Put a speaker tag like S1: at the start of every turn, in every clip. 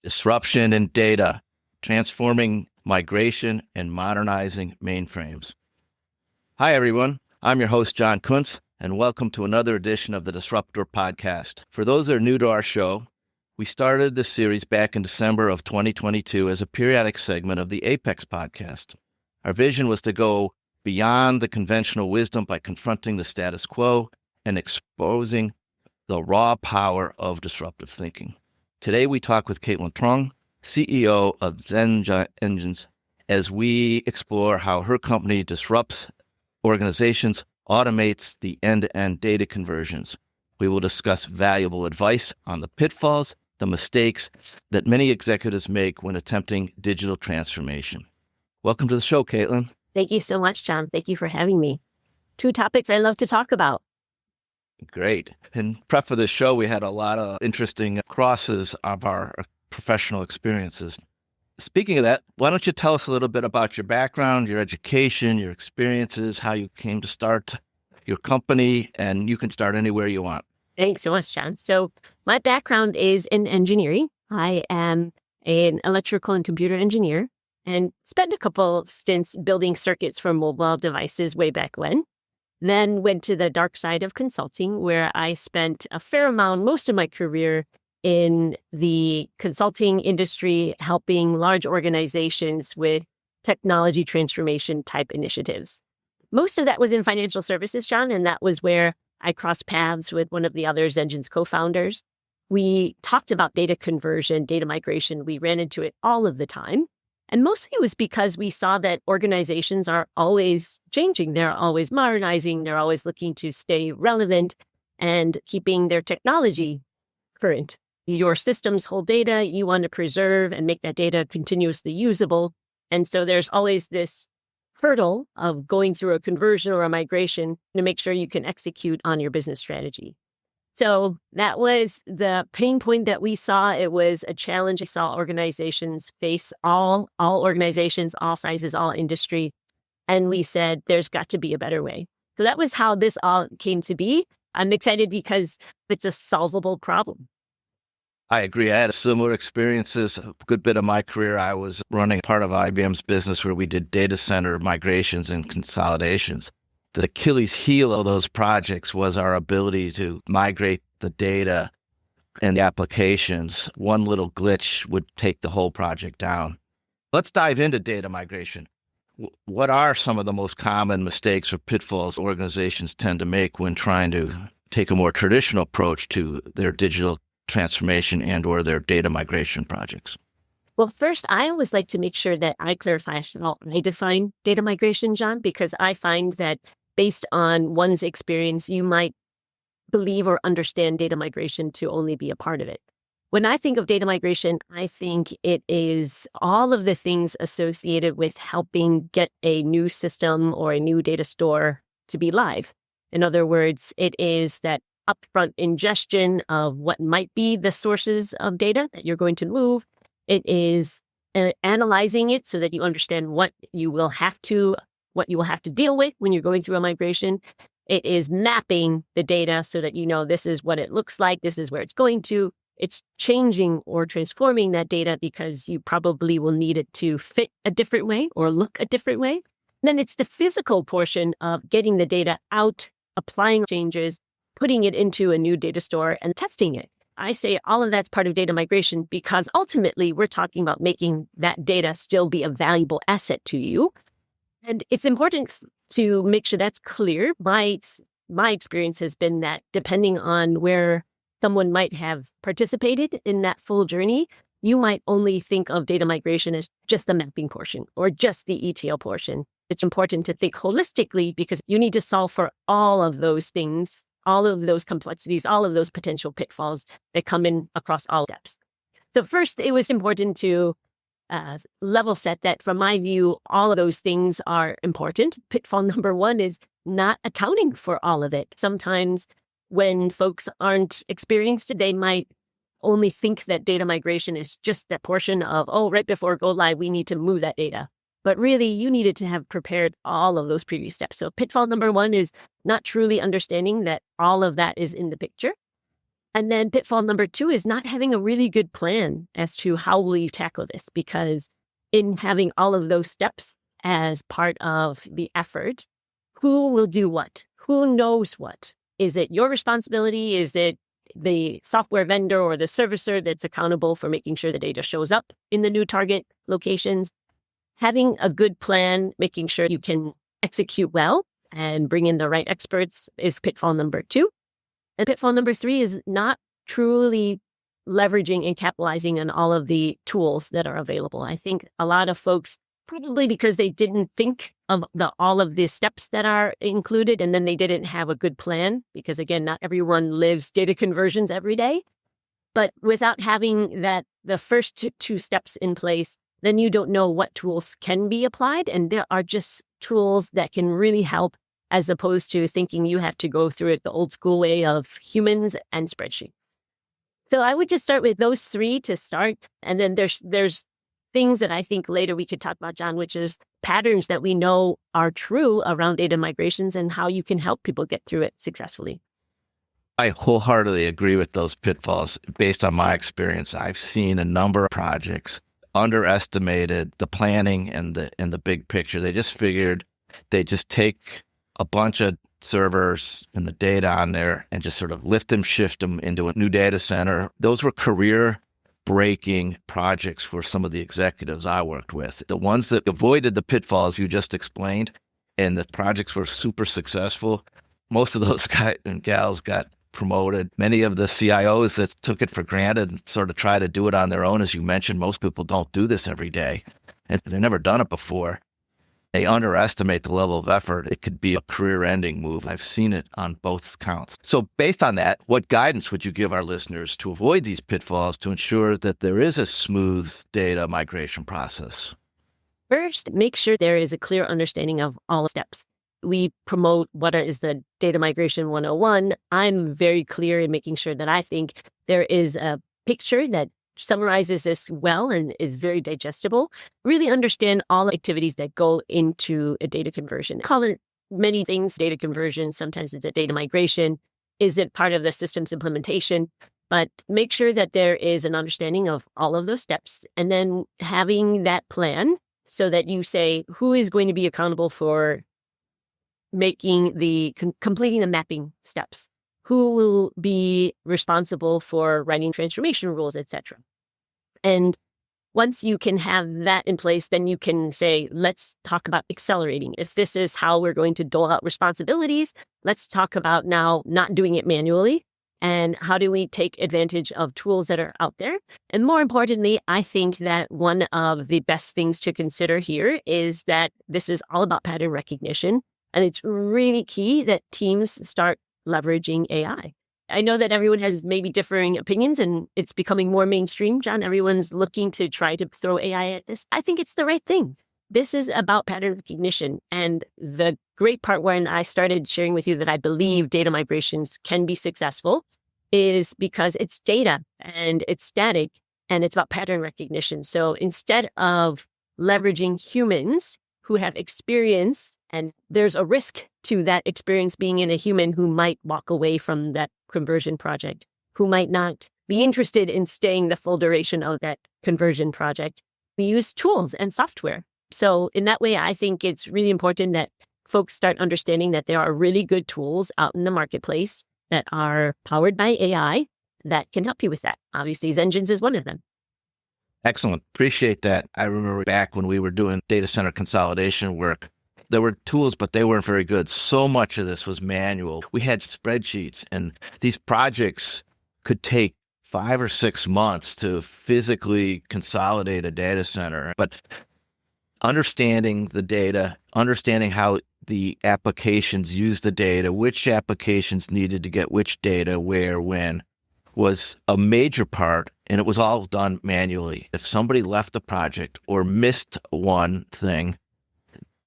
S1: Disruption in Data, Transforming Migration and Modernizing Mainframes. Hi, everyone. I'm your host, John Kuntz, and welcome to another edition of the Disruptor Podcast. For those that are new to our show, we started this series back in December of 2022 as a periodic segment of the Apex podcast. Our vision was to go beyond the conventional wisdom by confronting the status quo and exposing the raw power of disruptive thinking. Today, we talk with Caitlyn, CEO of Zengines, as we explore how her company disrupts organizations, automates the end-to-end data conversions. We will discuss valuable advice on the pitfalls, the mistakes that many executives make when attempting digital transformation. Welcome to the show, Caitlyn.
S2: Thank you so much, John. Thank you for having me. Two topics I love to talk about.
S1: Great. In prep for this show, we had a lot of interesting crosses of our professional experiences. Speaking of that, why don't you tell us a little bit about your background, your education, your experiences, how you came to start your company, and you can start anywhere you want.
S2: Thanks so much, John. So my background is in engineering. I am an electrical and computer engineer and spent a couple stints building circuits for mobile devices way back when. Then went to the dark side of consulting, where I spent a fair amount, most of my career in the consulting industry, helping large organizations with technology transformation type initiatives. Most of that was in financial services, John, and that was where I crossed paths with one of the other Zengines co-founders. We talked about data conversion, data migration. We ran into it all of the time. And mostly it was because we saw that organizations are always changing. They're always modernizing. They're always looking to stay relevant and keeping their technology current. Your systems hold data. You want to preserve and make that data continuously usable. And so there's always this hurdle of going through a conversion or a migration to make sure you can execute on your business strategy. So that was the pain point that we saw. It was a challenge I saw organizations face, all organizations, all sizes, all industry. And we said, there's got to be a better way. So that was how this all came to be. I'm excited because it's a solvable problem.
S1: I agree. I had similar experiences. A good bit of my career, I was running part of IBM's business where we did data center migrations and consolidations. The Achilles heel of those projects was our ability to migrate the data and the applications. One little glitch would take the whole project down. Let's dive into data migration. What are some of the most common mistakes or pitfalls organizations tend to make when trying to take a more traditional approach to their digital transformation and or their data migration projects?
S2: Well, first, I always like to make sure that I clarify how I define data migration, John, because I find that based on one's experience, you might believe or understand data migration to only be a part of it. When I think of data migration, I think it is all of the things associated with helping get a new system or a new data store to be live. In other words, it is that upfront ingestion of what might be the sources of data that you're going to move. It is analyzing it so that you understand what you will have to deal with when you're going through a migration. It is mapping the data so that you know this is what it looks like, this is where it's going to. It's changing or transforming that data because you probably will need it to fit a different way or look a different way. And then it's the physical portion of getting the data out, applying changes, putting it into a new data store and testing it. I say all of that's part of data migration because ultimately we're talking about making that data still be a valuable asset to you. And it's important to make sure that's clear. My experience has been that depending on where someone might have participated in that full journey, you might only think of data migration as just the mapping portion or just the ETL portion. It's important to think holistically because you need to solve for all of those things, all of those complexities, all of those potential pitfalls that come in across all steps. So first, it was important to level set that from my view, all of those things are important. Pitfall number one is not accounting for all of it. Sometimes when folks aren't experienced, they might only think that data migration is just that portion of, right before go live, we need to move that data. But really, you needed to have prepared all of those previous steps. So pitfall number one is not truly understanding that all of that is in the picture. And then pitfall number 2 is not having a really good plan as to how will you tackle this, because in having all of those steps as part of the effort, who will do what? Who knows what? Is it your responsibility? Is it the software vendor or the servicer that's accountable for making sure the data shows up in the new target locations? Having a good plan, making sure you can execute well and bring in the right experts is pitfall number 2. And pitfall number 3 is not truly leveraging and capitalizing on all of the tools that are available. I think a lot of folks, probably because they didn't think of all of the steps that are included, and then they didn't have a good plan, because again, not everyone lives data conversions every day. But without having the first 2 steps in place, then you don't know what tools can be applied. And there are just tools that can really help, as opposed to thinking you have to go through it the old school way of humans and spreadsheets. So I would just start with those 3 to start. And then there's things that I think later we could talk about, John, which is patterns that we know are true around data migrations and how you can help people get through it successfully.
S1: I wholeheartedly agree with those pitfalls. Based on my experience, I've seen a number of projects underestimated the planning and the big picture. They just figured they just take a bunch of servers and the data on there and just sort of lift them, shift them into a new data center. Those were career-breaking projects for some of the executives I worked with. The ones that avoided the pitfalls you just explained and the projects were super successful, most of those guys and gals got promoted. Many of the CIOs that took it for granted and sort of try to do it on their own, as you mentioned, most people don't do this every day and they've never done it before. They underestimate the level of effort. It could be a career-ending move. I've seen it on both counts. So based on that, what guidance would you give our listeners to avoid these pitfalls to ensure that there is a smooth data migration process?
S2: First, make sure there is a clear understanding of all steps. We promote what is the data migration 101. I'm very clear in making sure that I think there is a picture that summarizes this well and is very digestible. Really understand all the activities that go into a data conversion. Call it many things, data conversion. Sometimes it's a data migration. Is it part of the systems implementation? But make sure that there is an understanding of all of those steps, and then having that plan so that you say who is going to be accountable for making completing the mapping steps. Who will be responsible for writing transformation rules, etc. And once you can have that in place, then you can say, let's talk about accelerating. If this is how we're going to dole out responsibilities, let's talk about now not doing it manually. And how do we take advantage of tools that are out there? And more importantly, I think that one of the best things to consider here is that this is all about pattern recognition. And it's really key that teams start leveraging AI. I know that everyone has maybe differing opinions and it's becoming more mainstream, John. Everyone's looking to try to throw AI at this. I think it's the right thing. This is about pattern recognition. And the great part when I started sharing with you that I believe data migrations can be successful is because it's data and it's static and it's about pattern recognition. So instead of leveraging humans who have experience, and there's a risk to that experience being in a human who might walk away from that conversion project, who might not be interested in staying the full duration of that conversion project. We use tools and software. So in that way, I think it's really important that folks start understanding that there are really good tools out in the marketplace that are powered by AI that can help you with that. Obviously, Zengines is one of them.
S1: Excellent. Appreciate that. I remember back when we were doing data center consolidation work, there were tools, but they weren't very good. So much of this was manual. We had spreadsheets, and these projects could take 5 or 6 months to physically consolidate a data center. But understanding the data, understanding how the applications use the data, which applications needed to get which data, where, when, was a major part, and it was all done manually. If somebody left the project or missed one thing,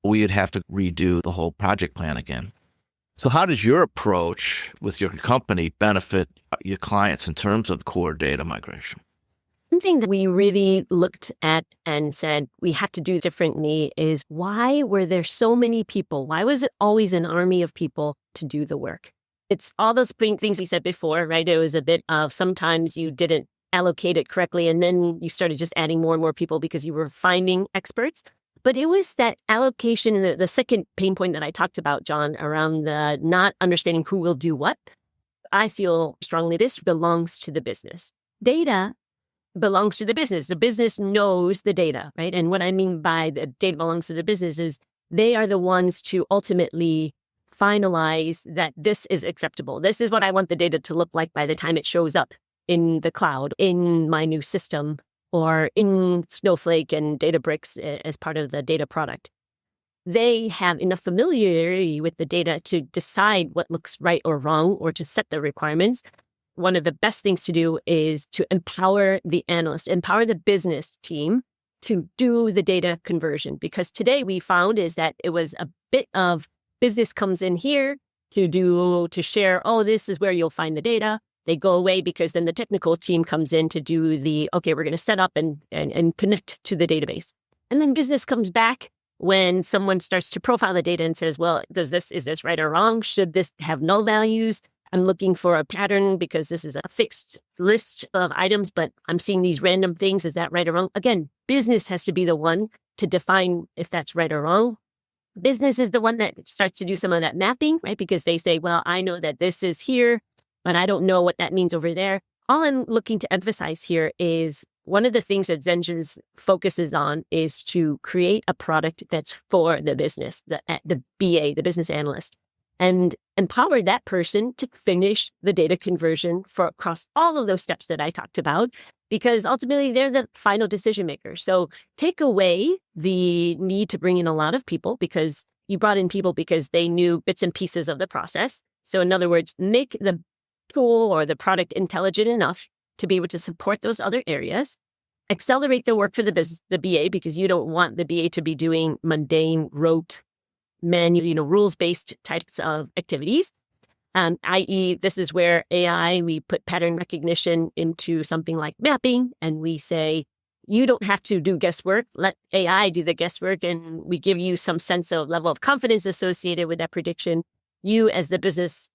S1: we would have to redo the whole project plan again. So how does your approach with your company benefit your clients in terms of core data migration?
S2: One thing that we really looked at and said we have to do differently is why were there so many people? Why was it always an army of people to do the work? It's all those things we said before, right? It was a bit of sometimes you didn't allocate it correctly, and then you started just adding more and more people because you were finding experts. But it was that allocation, the second pain point that I talked about, John, around the not understanding who will do what. I feel strongly this belongs to the business. Data belongs to the business. The business knows the data, right? And what I mean by the data belongs to the business is they are the ones to ultimately finalize that this is acceptable. This is what I want the data to look like by the time it shows up in the cloud, in my new system, or in Snowflake and Databricks as part of the data product. They have enough familiarity with the data to decide what looks right or wrong or to set the requirements. One of the best things to do is to empower the analyst, empower the business team to do the data conversion. Because today we found is that it was a bit of business comes in here to share, oh, this is where you'll find the data. They go away because then the technical team comes in to do okay, we're going to set up and connect to the database. And then business comes back when someone starts to profile the data and says, well, is this right or wrong? Should this have null values? I'm looking for a pattern because this is a fixed list of items, but I'm seeing these random things. Is that right or wrong? Again, business has to be the one to define if that's right or wrong. Business is the one that starts to do some of that mapping, right? Because they say, well, I know that this is here, but I don't know what that means over there. All I'm looking to emphasize here is one of the things that Zengines focuses on is to create a product that's for the business, the BA, the business analyst, and empower that person to finish the data conversion for across all of those steps that I talked about, because ultimately they're the final decision maker. So take away the need to bring in a lot of people because you brought in people because they knew bits and pieces of the process. So in other words, make the tool or the product intelligent enough to be able to support those other areas, accelerate the work for the business, the BA, because you don't want the BA to be doing mundane, rote, manual, rules-based types of activities. I.e., this is where AI, we put pattern recognition into something like mapping, and we say, you don't have to do guesswork. Let AI do the guesswork, and we give you some sense of level of confidence associated with that prediction. You, as the business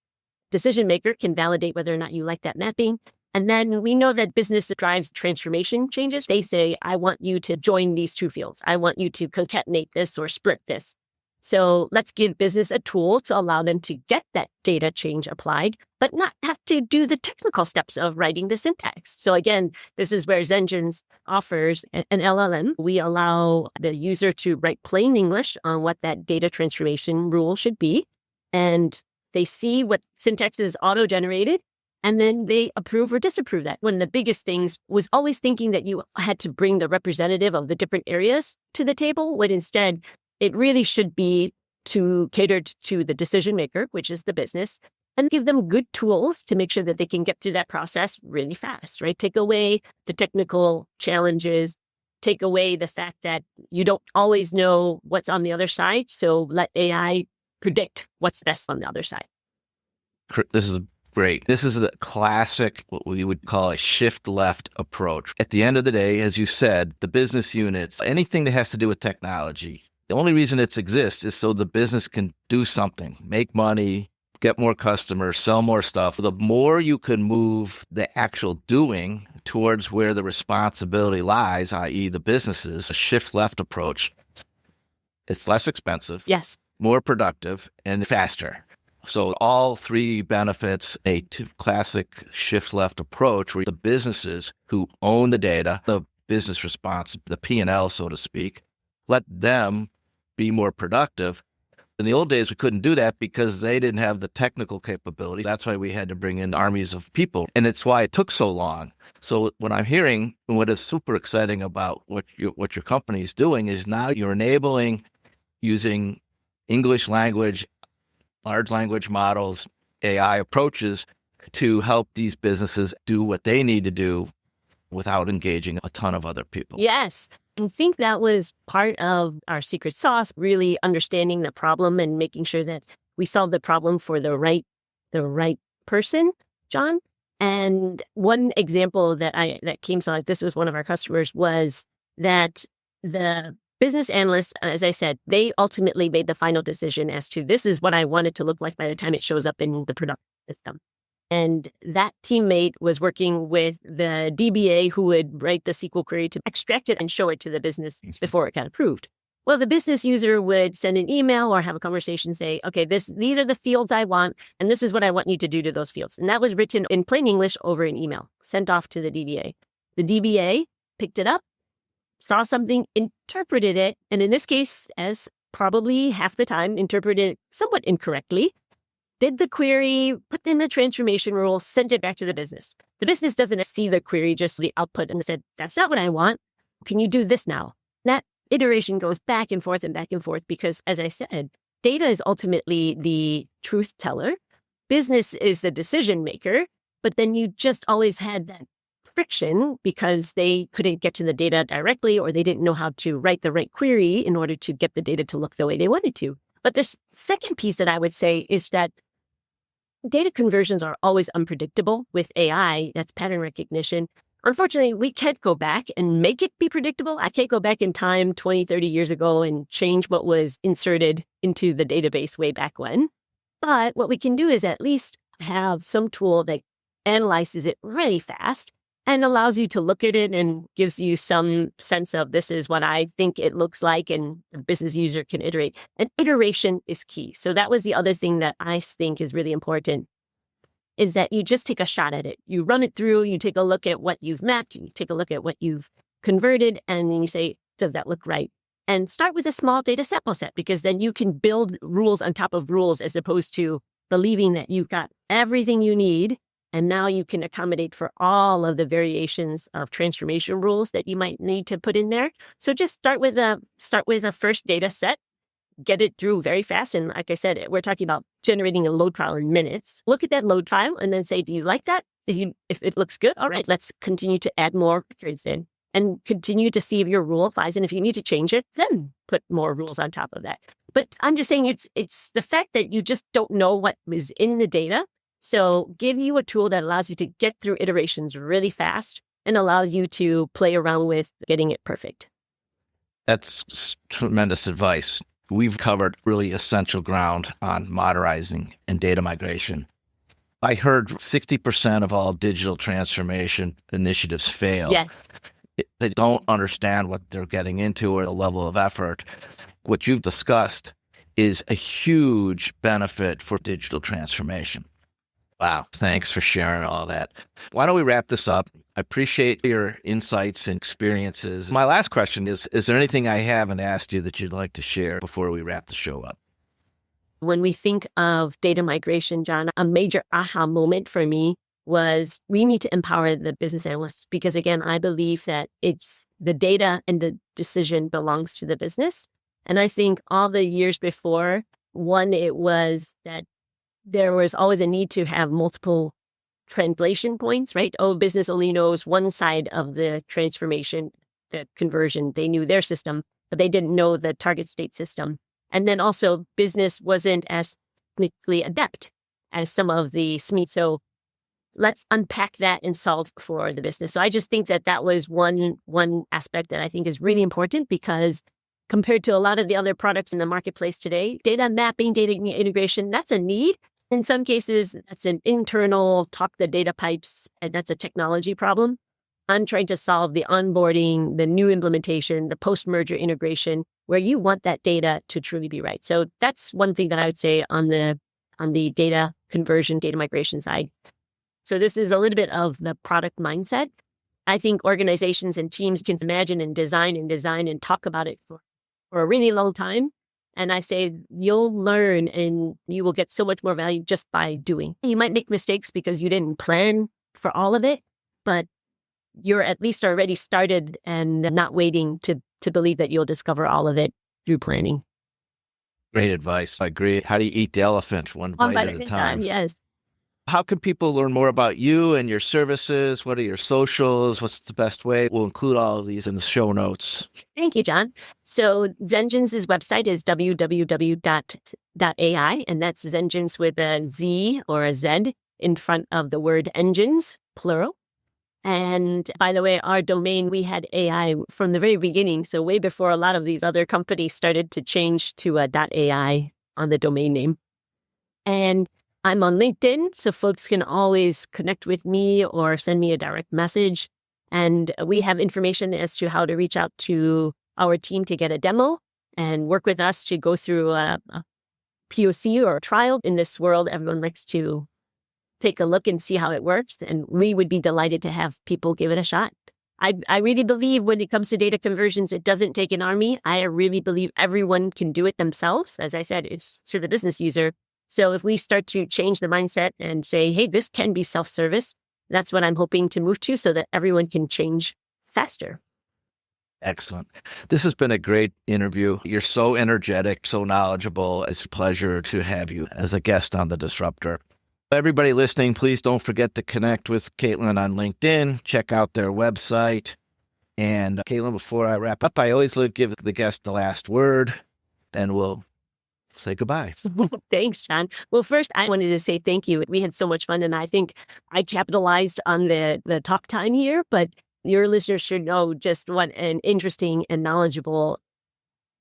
S2: decision maker, can validate whether or not you like that mapping. And then we know that business drives transformation changes. They say, I want you to join these two fields. I want you to concatenate this or split this. So let's give business a tool to allow them to get that data change applied, but not have to do the technical steps of writing the syntax. So again, this is where Zengines offers an LLM. We allow the user to write plain English on what that data transformation rule should be. And they see what syntax is auto-generated, and then they approve or disapprove that. One of the biggest things was always thinking that you had to bring the representative of the different areas to the table, when instead it really should be to cater to the decision maker, which is the business, and give them good tools to make sure that they can get through that process really fast, right? Take away the technical challenges, take away the fact that you don't always know what's on the other side. So let AI predict what's best on the other side.
S1: This is great. This is a classic, what we would call a shift left approach. At the end of the day, as you said, the business units, anything that has to do with technology, the only reason it exists is so the business can do something, make money, get more customers, sell more stuff. The more you can move the actual doing towards where the responsibility lies, i.e. the businesses, a shift left approach, it's less expensive,
S2: yes,
S1: more productive, and faster. So all three benefits a classic shift left approach where the businesses who own the data, the business response, the P&L, so to speak, let them be more productive. In the old days, we couldn't do that because they didn't have the technical capabilities. That's why we had to bring in armies of people. And it's why it took so long. So what I'm hearing, what is super exciting about what your company is doing is now you're enabling using English language, large language models, AI approaches to help these businesses do what they need to do without engaging a ton of other people.
S2: Yes. I think that was part of our secret sauce, really understanding the problem and making sure that we solve the problem for the right person, John. And one example that came to life, this was one of our customers, was that the Business analysts, as I said, they ultimately made the final decision as to this is what I want it to look like by the time it shows up in the production system. And that teammate was working with the DBA who would write the SQL query to extract it and show it to the business before it got approved. Well, the business user would send an email or have a conversation, say, okay, these are the fields I want, and this is what I want you to do to those fields. And that was written in plain English over an email, sent off to the DBA. The DBA picked it up, saw something, interpreted it, and in this case, as probably half the time, interpreted it somewhat incorrectly, did the query, put in the transformation rule, sent it back to the business. The business doesn't see the query, just the output, and said, that's not what I want. Can you do this now? That iteration goes back and forth because, as I said, data is ultimately the truth teller. Business is the decision maker, but then you just always had that friction because they couldn't get to the data directly or they didn't know how to write the right query in order to get the data to look the way they wanted to. But this second piece that I would say is that data conversions are always unpredictable with AI. That's pattern recognition. Unfortunately, we can't go back and make it be predictable. I can't go back in time 20, 30 years ago and change what was inserted into the database way back when. But what we can do is at least have some tool that analyzes it really fast and allows you to look at it and gives you some sense of this is what I think it looks like, and the business user can iterate. And iteration is key. So that was the other thing that I think is really important, is that you just take a shot at it. You run it through, you take a look at what you've mapped, you take a look at what you've converted, and then you say, does that look right? And start with a small data sample set, because then you can build rules on top of rules as opposed to believing that you've got everything you need. And now you can accommodate for all of the variations of transformation rules that you might need to put in there. So just start with a first data set, get it through very fast. And like I said, we're talking about generating a load file in minutes. Look at that load file and then say, do you like that? If it looks good, all right, let's continue to add more records in and continue to see if your rule applies. And if you need to change it, then put more rules on top of that. But I'm just saying it's the fact that you just don't know what is in the data. So give you a tool that allows you to get through iterations really fast and allows you to play around with getting it perfect.
S1: That's tremendous advice. We've covered really essential ground on modernizing and data migration. I heard 60% of all digital transformation initiatives fail.
S2: Yes.
S1: They don't understand what they're getting into or the level of effort. What you've discussed is a huge benefit for digital transformation. Wow. Thanks for sharing all that. Why don't we wrap this up? I appreciate your insights and experiences. My last question is there anything I haven't asked you that you'd like to share before we wrap the show up?
S2: When we think of data migration, John, a major aha moment for me was we need to empower the business analysts because, again, I believe that it's the data and the decision belongs to the business. And I think all the years before, one, it was that there was always a need to have multiple translation points, right? Oh, business only knows one side of the transformation, the conversion. They knew their system, but they didn't know the target state system. And then also business wasn't as technically adept as some of the SME. So let's unpack that and solve for the business. So I just think that was one aspect that I think is really important because compared to a lot of the other products in the marketplace today, data mapping, data integration, that's a need. In some cases, that's an internal talk the data pipes, and that's a technology problem. I'm trying to solve the onboarding, the new implementation, the post-merger integration, where you want that data to truly be right. So that's one thing that I would say on the data conversion, data migration side. So this is a little bit of the product mindset. I think organizations and teams can imagine and design and talk about it for a really long time. And I say, you'll learn and you will get so much more value just by doing. You might make mistakes because you didn't plan for all of it, but you're at least already started and not waiting to believe that you'll discover all of it through planning.
S1: Great advice. I agree. How do you eat the elephant? One bite at a time.
S2: Yes.
S1: How can people learn more about you and your services? What are your socials? What's the best way? We'll include all of these in the show notes.
S2: Thank you, John. So Zengines' website is www.ai, and that's Zengines with a Z or a Z in front of the word engines, plural. And by the way, our domain, we had AI from the very beginning. So way before a lot of these other companies started to change to a .ai on the domain name. And I'm on LinkedIn, so folks can always connect with me or send me a direct message. And we have information as to how to reach out to our team to get a demo and work with us to go through a POC or a trial. In this world, everyone likes to take a look and see how it works. And we would be delighted to have people give it a shot. I really believe when it comes to data conversions, it doesn't take an army. I really believe everyone can do it themselves. As I said, it's to the business user. So if we start to change the mindset and say, hey, this can be self-service, that's what I'm hoping to move to so that everyone can change faster.
S1: Excellent. This has been a great interview. You're so energetic, so knowledgeable. It's a pleasure to have you as a guest on The Disruptor. Everybody listening, please don't forget to connect with Caitlyn on LinkedIn. Check out their website. And Caitlyn, before I wrap up, I always give the guest the last word, and we'll say goodbye.
S2: Thanks, John. Well, first, I wanted to say thank you. We had so much fun, and I think I capitalized on the talk time here, but your listeners should know just what an interesting and knowledgeable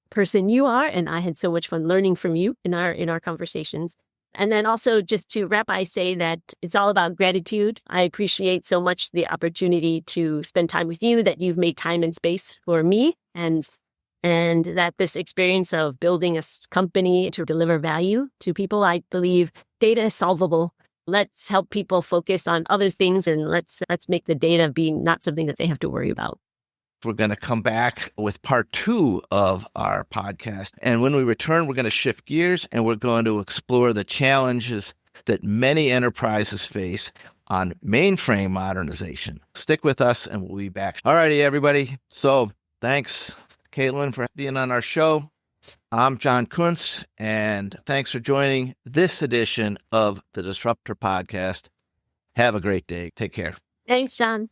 S2: person you are. And I had so much fun learning from you in our conversations. And then also just to wrap, I say that it's all about gratitude. I appreciate so much the opportunity to spend time with you, that you've made time and space for me, and that this experience of building a company to deliver value to people. I believe data is solvable. Let's help people focus on other things, and let's make the data be not something that they have to worry about.
S1: We're going to come back with part 2 of our podcast. And when we return, we're going to shift gears and we're going to explore the challenges that many enterprises face on mainframe modernization. Stick with us and we'll be back. All righty, everybody. So thanks, Caitlyn, for being on our show. I'm John Kuntz, and thanks for joining this edition of the Disruptor Podcast. Have a great day. Take care.
S2: Thanks, John.